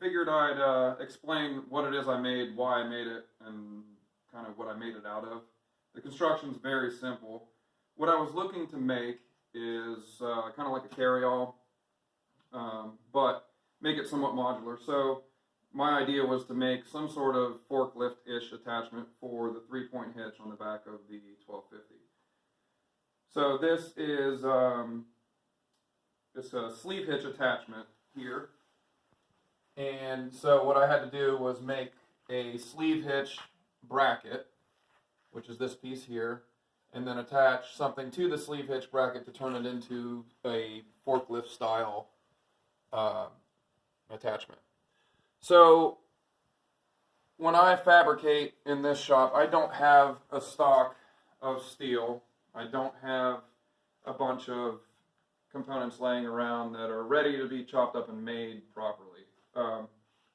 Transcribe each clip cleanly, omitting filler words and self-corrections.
figured I'd explain what it is I made, why I made it, and kind of what I made it out of. The construction's very simple. What I was looking to make is kind of like a carry-all, but make it somewhat modular. So my idea was to make some sort of forklift-ish attachment for the 3-point hitch on the back of the 1250. So this is it's a sleeve hitch attachment here. And so what I had to do was make a sleeve hitch bracket, which is this piece here, and then attach something to the sleeve hitch bracket to turn it into a forklift style attachment. So when I fabricate in this shop, I don't have a stock of steel. I don't have a bunch of components laying around that are ready to be chopped up and made properly.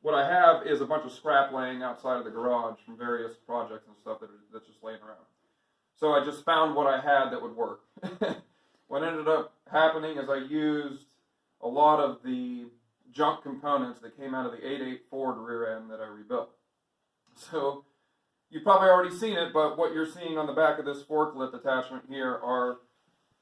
What I have is a bunch of scrap laying outside of the garage from various projects and stuff that's just laying around. So I just found what I had that would work. What ended up happening is I used a lot of the junk components that came out of the 8.8 Ford rear end that I rebuilt. So you've probably already seen it, but what you're seeing on the back of this forklift attachment here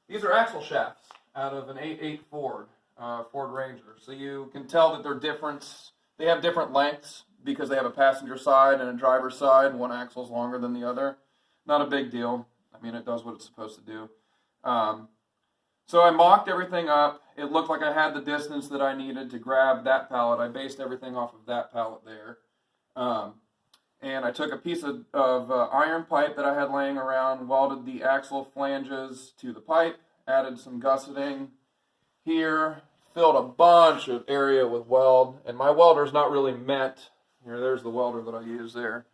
these are axle shafts out of an 8.8 Ford Ranger. So you can tell that they're different. They have different lengths because they have a passenger side and a driver's side. One axle is longer than the other. Not a big deal. I mean, it does what it's supposed to do. So I mocked everything up. It looked like I had the distance that I needed to grab that pallet. I based everything off of that pallet there. And I took a piece of iron pipe that I had laying around, welded the axle flanges to the pipe, added some gusseting here, filled a bunch of area with weld, and my welder's not really meant, there's the welder that I use there.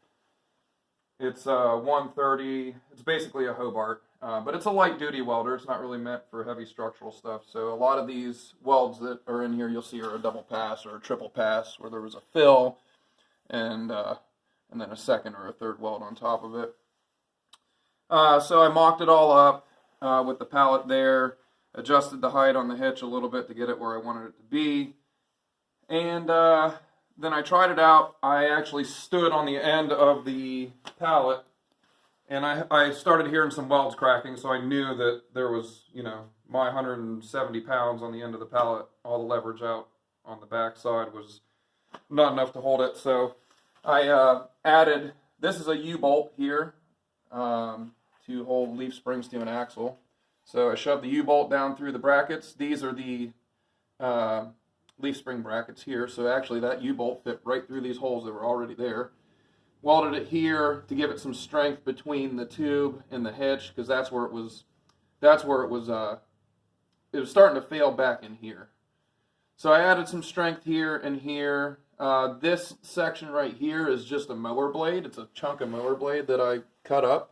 It's 130, it's basically a Hobart, but it's a light duty welder. It's not really meant for heavy structural stuff. So a lot of these welds that are in here you'll see are a double pass or a triple pass where there was a fill and then a second or a third weld on top of it. So I mocked it all up with the pallet there, adjusted the height on the hitch a little bit to get it where I wanted it to be, and then I tried it out. I actually stood on the end of the pallet, and I started hearing some welds cracking, so I knew that there was, my 170 pounds on the end of the pallet, all the leverage out on the back side was not enough to hold it, so I added, this is a U-bolt here to hold leaf springs to an axle. So I shoved the U-bolt down through the brackets. These are the leaf spring brackets here. So actually that U-bolt fit right through these holes that were already there. Welded it here to give it some strength between the tube and the hitch, because it was starting to fail back in here. So I added some strength here and here. This section right here is just a mower blade. It's a chunk of mower blade that I cut up.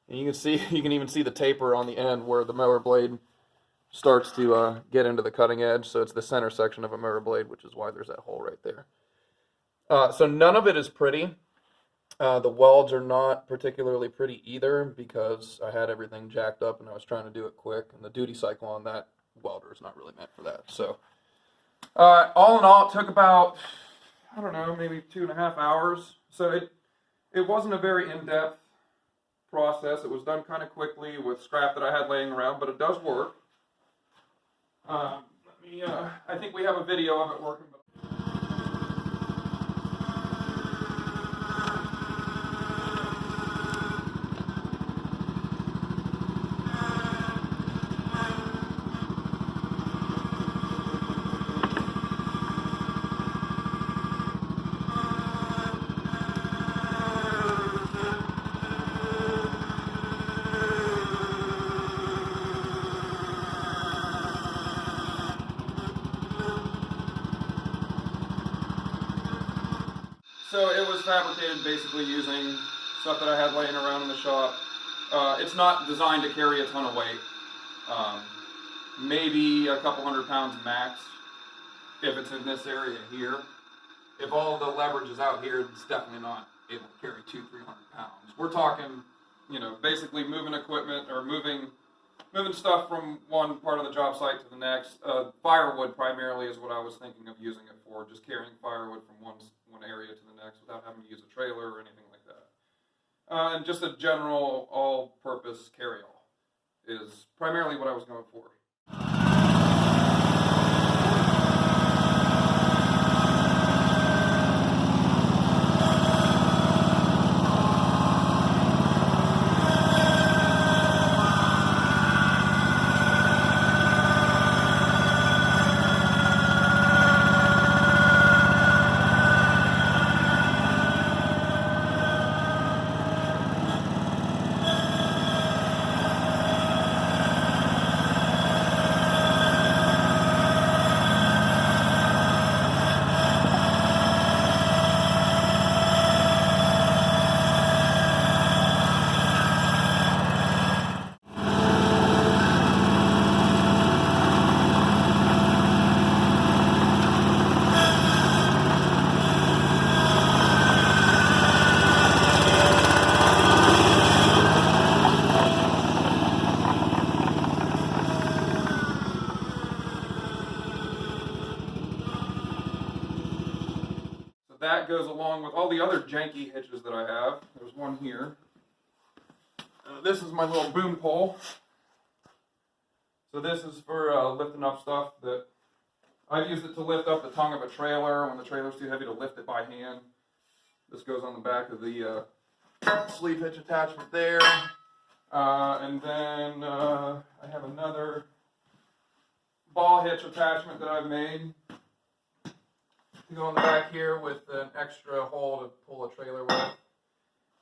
And you can even see the taper on the end where the mower blade starts to get into the cutting edge. So it's the center section of a mower blade, which is why there's that hole right there. So none of it is pretty. The welds are not particularly pretty either because I had everything jacked up and I was trying to do it quick. And the duty cycle on that welder is not really meant for that. So all in all, it took about, I don't know, maybe 2.5 hours. So it wasn't a very in-depth process. It was done kind of quickly with scrap that I had laying around, but it does work. I think we have a video of it working. So it was fabricated basically using stuff that I had laying around in the shop. It's not designed to carry a ton of weight. Maybe a couple 100 pounds max if it's in this area here. If all the leverage is out here, it's definitely not able to carry 200-300 pounds. We're talking, basically moving equipment or moving moving stuff from one part of the job site to the next. Firewood primarily is what I was thinking of using it for, just carrying firewood from one area to the next without having to use a trailer or anything like that. And just a general all-purpose carry-all is primarily what I was going for. That goes along with all the other janky hitches that I have. There's one here. This is my little boom pole. So this is for lifting up stuff that I've used it to lift up the tongue of a trailer when the trailer's too heavy to lift it by hand. This goes on the back of the sleeve hitch attachment there. And then I have another ball hitch attachment that I've made to go on the back here with an extra hole to pull a trailer with.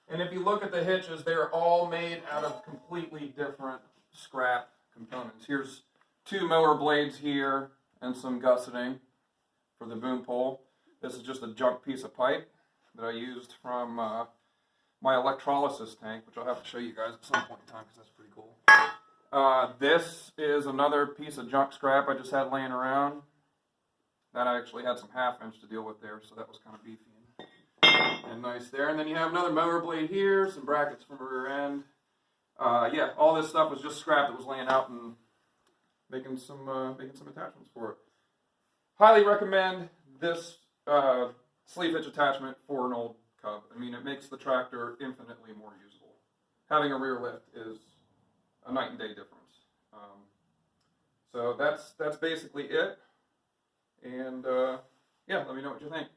And if you look at the hitches, they're all made out of completely different scrap components. Here's 2 mower blades here and some gusseting for the boom pole. This is just a junk piece of pipe that I used from my electrolysis tank, which I'll have to show you guys at some point in time because that's pretty cool. This is another piece of junk scrap I just had laying around. That I actually had some 1/2 inch to deal with there, so that was kind of beefy and nice there. And then you have another mower blade here, some brackets from the rear end. Yeah, all this stuff was just scrap that was laying out and making some attachments for it. Highly recommend this sleeve hitch attachment for an old Cub. I mean, it makes the tractor infinitely more usable. Having a rear lift is a night and day difference. So that's basically it. And yeah, let me know what you think.